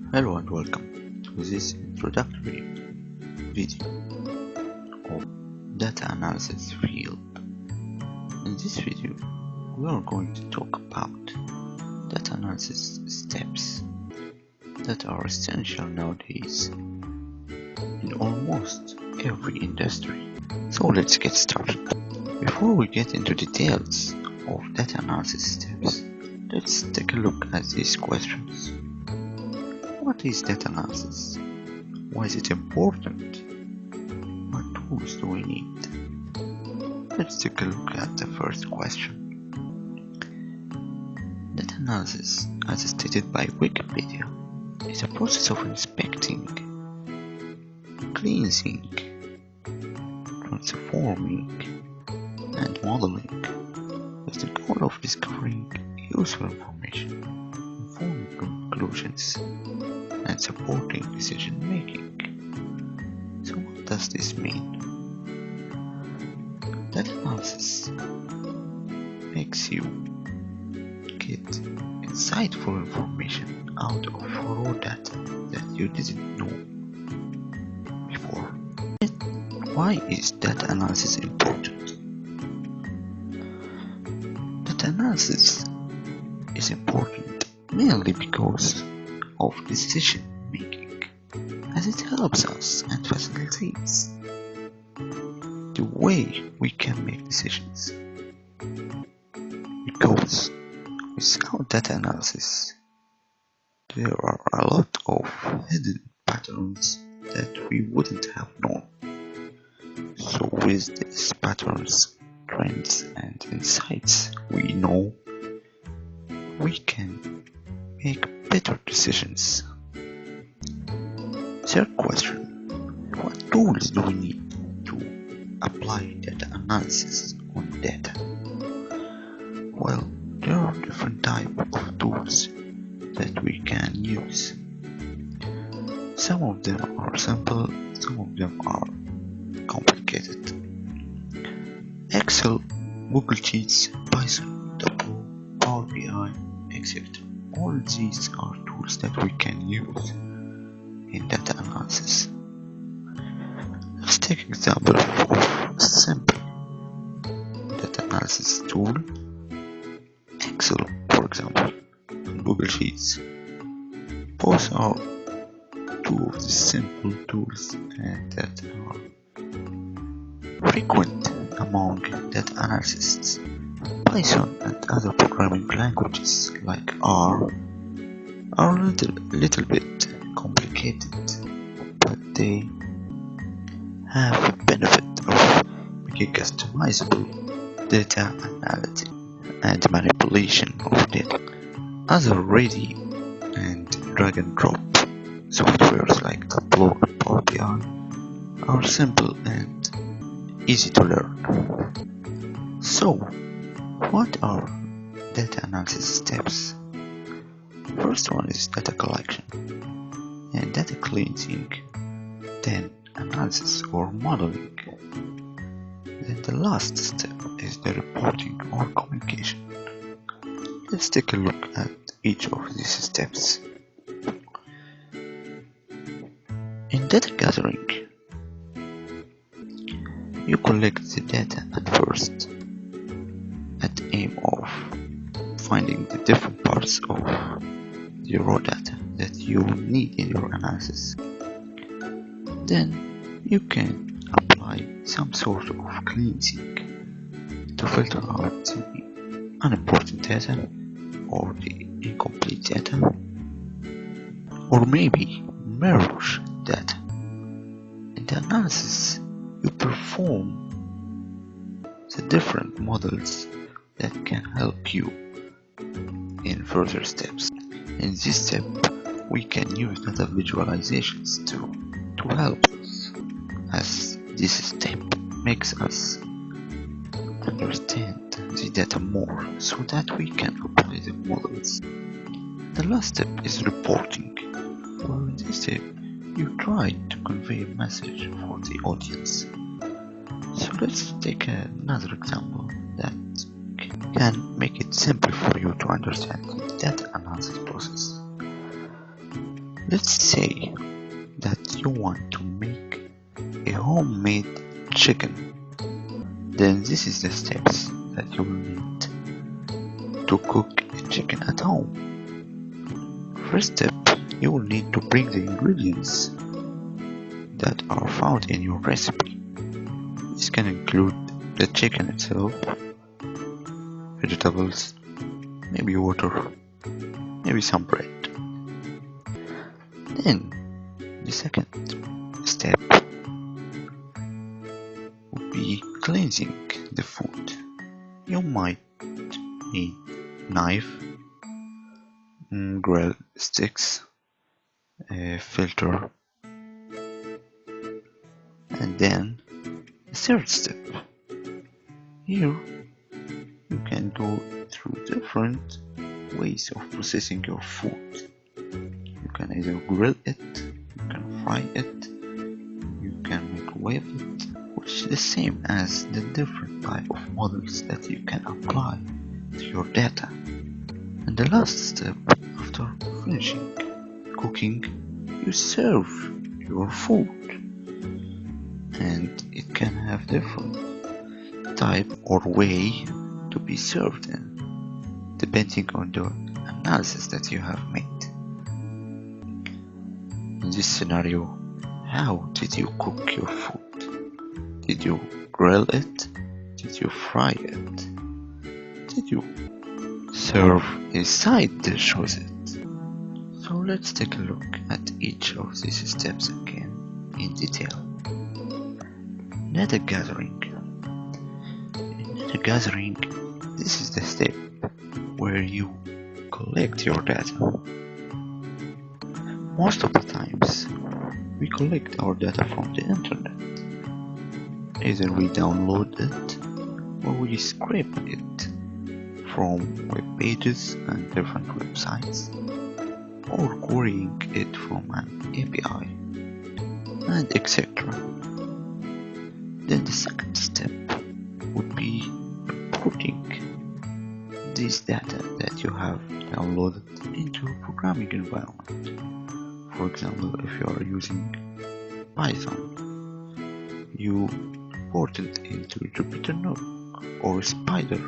Hello and welcome to this introductory video of data analysis field. In this video, we are going to talk about data analysis steps that are essential nowadays in almost every industry. So let's get started. Before we get into details of data analysis steps, let's take a look at these questions. What is data analysis? Why is it important? What tools do we need? Let's take a look at the first question. Data analysis, as stated by Wikipedia, is a process of inspecting, cleansing, transforming, and modeling with the goal of discovering useful information, informing conclusions, and supporting decision making. So what does this mean? Data analysis makes you get insightful information out of raw data that you didn't know before. Why is data analysis important? Data analysis is important mainly because of decision making, as it helps us and facilitates the way we can make decisions. Because without data analysis, there are a lot of hidden patterns that we wouldn't have known. So with these patterns, trends, and insights we know, we can make better decisions. Third question, what tools do we need to apply data analysis on data? Well, there are different types of tools that we can use. Some of them are simple, some of them are complicated. Excel, Google Sheets, Python, Tableau, Power BI, etc. All these are tools that we can use in data analysis. Let's take an example of a simple data analysis tool. Excel, for example, and Google Sheets. Both are two of the simple tools that are frequent among data analysts. Python and other programming languages like R are a little bit complicated, but they have the benefit of making customizable data analysis and manipulation of data. Other ready and drag and drop softwares like Tableau and Power BI are simple and easy to learn. So, what are data analysis steps? First one is data collection and data cleansing, then analysis or modeling. Then the last step is the reporting or communication. Let's take a look at each of these steps. In data gathering, you collect the data at first at the aim of finding the different parts of the raw data that you need in your analysis. Then you can apply some sort of cleansing to filter out the unimportant data or the incomplete data, or maybe merge data. In the analysis, you perform the different models that can help you in further steps. In this step, we can use data visualizations to help us, as this step makes us understand the data more so that we can apply the models. The last step is reporting. Well, in this step, you try to convey a message for the audience. So let's take another example that can make it simple for you to understand the data analysis process. Let's say that you want to make a homemade chicken. Then this is the steps that you will need to cook a chicken at home. First step, you will need to bring the ingredients that are found in your recipe. This can include the chicken itself, vegetables, maybe water, maybe some bread. Then the second step would be cleansing the food. You might need knife, grill sticks, a filter, and then the third step. Here you can go through different ways of processing your food. You can either grill it, you can fry it, you can microwave it, which is the same as the different type of models that you can apply to your data. And the last step, after finishing cooking, you serve your food, and it can have different type or way to be served in, depending on the analysis that you have made. In this scenario, how did you cook your food? Did you grill it? Did you fry it? Did you serve a side dish with it? So let's take a look at each of these steps again in detail. Data gathering. In data gathering, this is the step where you collect your data. Most of the times, we collect our data from the internet. Either we download it or we scrape it from web pages and different websites, or querying it from an API, and etc. Then the second step would be importing this data that you have downloaded into a programming environment. For example, if you are using Python, you import it into Jupyter Notebook or Spider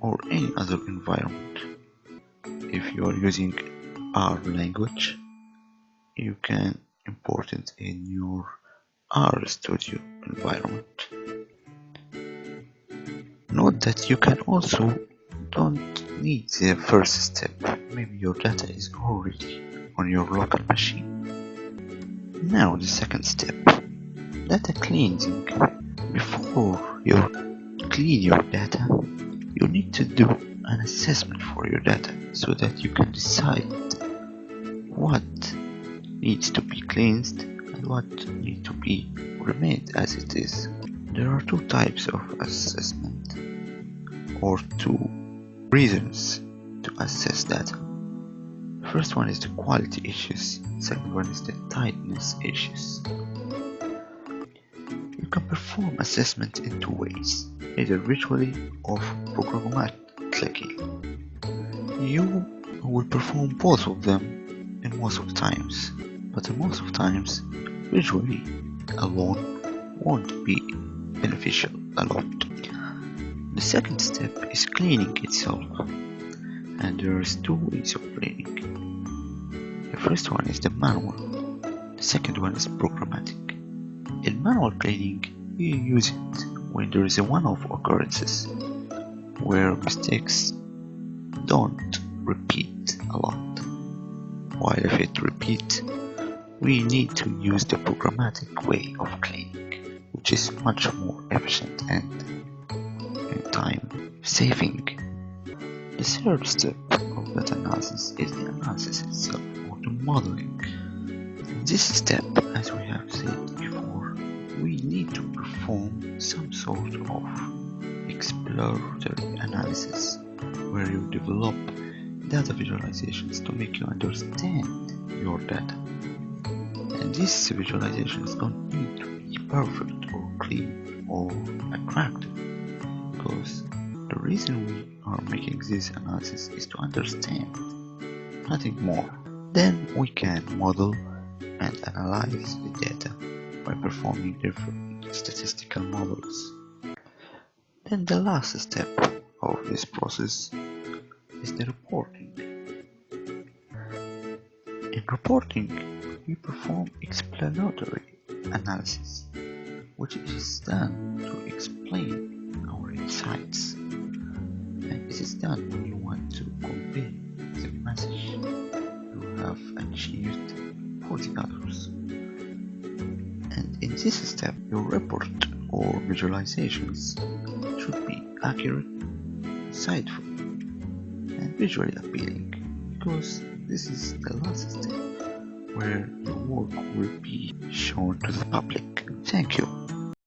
or any other environment. If you are using R language, you can import it in your R Studio environment. Note that you can also don't need the first step. Maybe your data is already on your local machine. Now the second step, data cleansing. Before you clean your data, you need to do an assessment for your data so that you can decide what needs to be cleansed and what needs to be remained as it is. There are two types of assessment, or two reasons to assess data. The first one is the quality issues, second one is the tightness issues. You can perform assessment in two ways, either visually or programmatically. You will perform both of them in most of the times, but in most of the times, visually alone won't be beneficial a lot. The second step is cleaning itself, and there is two ways of cleaning. The first one is the manual, the second one is programmatic. In manual cleaning, you use it when there is a one-off occurrences, where mistakes don't repeat a lot. While if it repeats, we need to use the programmatic way of cleaning, which is much more efficient and time saving. The third step of data analysis is the analysis itself, or the modeling. In this step, as we have said before, we need to perform some sort of exploratory analysis where you develop data visualizations to make you understand your data. And these visualizations don't need to be perfect or clean or attractive, because the reason we are making this analysis is to understand, nothing more. Then we can model and analyze the data by performing different statistical models. Then the last step of this process is the reporting. In reporting, we perform explanatory analysis, which is done to explain our insights. And this is done when you want to convey the message you have achieved for the others. And in this step, your report or visualizations should be accurate, insightful, and visually appealing, because this is the last step where your work will be shown to the public. Thank you.